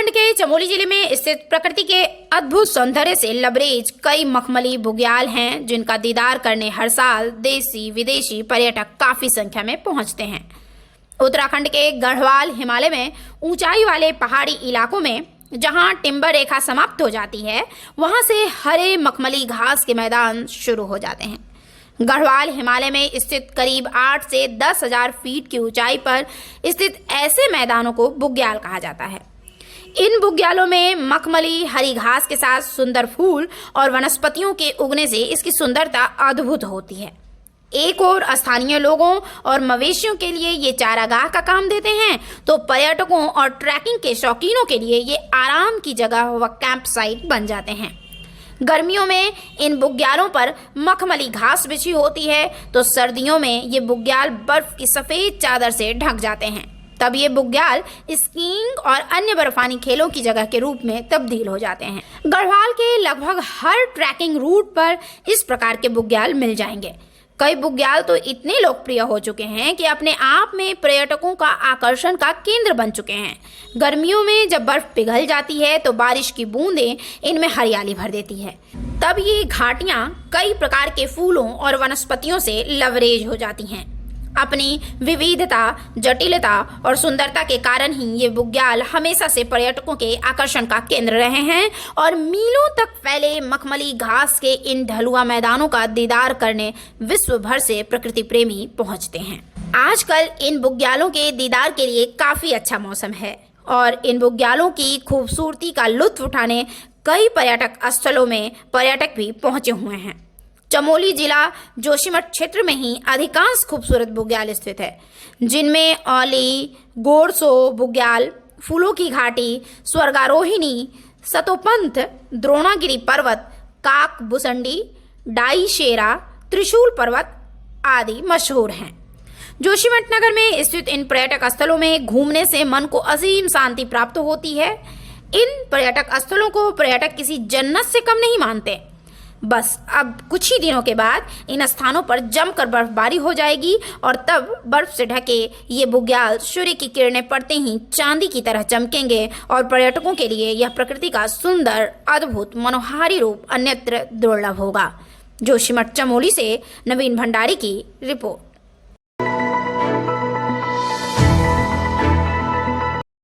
उत्तराखंड के चमोली जिले में स्थित प्रकृति के अद्भुत सौंदर्य से लबरेज कई मखमली बुग्याल हैं, जिनका दीदार करने हर साल देशी विदेशी पर्यटक काफी संख्या में पहुंचते हैं। उत्तराखंड के गढ़वाल हिमालय में ऊंचाई वाले पहाड़ी इलाकों में जहां टिम्बर रेखा समाप्त हो जाती है, वहां से हरे मखमली घास के मैदान शुरू हो जाते हैं। गढ़वाल हिमालय में स्थित करीब 8 से 10,000 फीट की ऊंचाई पर स्थित ऐसे मैदानों को बुग्याल कहा जाता है। इन बुग्यालों में मखमली हरी घास के साथ सुंदर फूल और वनस्पतियों के उगने से इसकी सुंदरता अद्भुत होती है। एक और स्थानीय लोगों और मवेशियों के लिए ये चारागाह का काम देते हैं, तो पर्यटकों और ट्रैकिंग के शौकीनों के लिए ये आराम की जगह व कैंप साइट बन जाते हैं। गर्मियों में इन बुग्यालों पर मखमली घास बिछी होती है, तो सर्दियों में ये बुग्याल बर्फ की सफेद चादर से ढक जाते हैं। तब ये बुग्याल स्कीइंग और अन्य बर्फानी खेलों की जगह के रूप में तब्दील हो जाते हैं। गढ़वाल के लगभग हर ट्रैकिंग रूट पर इस प्रकार के बुग्याल मिल जाएंगे। कई बुग्याल तो इतने लोकप्रिय हो चुके हैं कि अपने आप में पर्यटकों का आकर्षण का केंद्र बन चुके हैं। गर्मियों में जब बर्फ पिघल जाती है तो बारिश की बूंदें इनमें हरियाली भर देती है। तब ये घाटियां कई प्रकार के फूलों और वनस्पतियों से लवरेज हो जाती हैं। अपनी विविधता, जटिलता और सुंदरता के कारण ही ये बुग्याल हमेशा से पर्यटकों के आकर्षण का केंद्र रहे हैं और मीलों तक फैले मखमली घास के इन ढलुआ मैदानों का दीदार करने विश्व भर से प्रकृति प्रेमी पहुंचते हैं। आजकल इन बुग्यालों के दीदार के लिए काफी अच्छा मौसम है और इन बुग्यालों की खूबसूरती का लुत्फ उठाने कई पर्यटक स्थलों में पर्यटक भी पहुंचे हुए हैं। चमोली जिला जोशीमठ क्षेत्र में ही अधिकांश खूबसूरत बुग्याल स्थित है, जिनमें औली, गोरसो बुग्याल, फूलों की घाटी, स्वर्गारोहिणी, सतोपंथ, द्रोणागिरी पर्वत, काक बुसंडी, डाई शेरा, त्रिशूल पर्वत आदि मशहूर हैं। जोशीमठ नगर में स्थित इन पर्यटक स्थलों में घूमने से मन को असीम शांति प्राप्त होती है। इन पर्यटक स्थलों को पर्यटक किसी जन्नत से कम नहीं मानते। बस अब कुछ ही दिनों के बाद इन स्थानों पर जमकर बर्फबारी हो जाएगी और तब बर्फ से ढके ये बुग्याल सूर्य की किरणें पड़ते ही चांदी की तरह चमकेंगे और पर्यटकों के लिए यह प्रकृति का सुंदर, अद्भुत, मनोहारी रूप अन्यत्र दुर्लभ होगा। जोशीमठ चमोली से नवीन भंडारी की रिपोर्ट।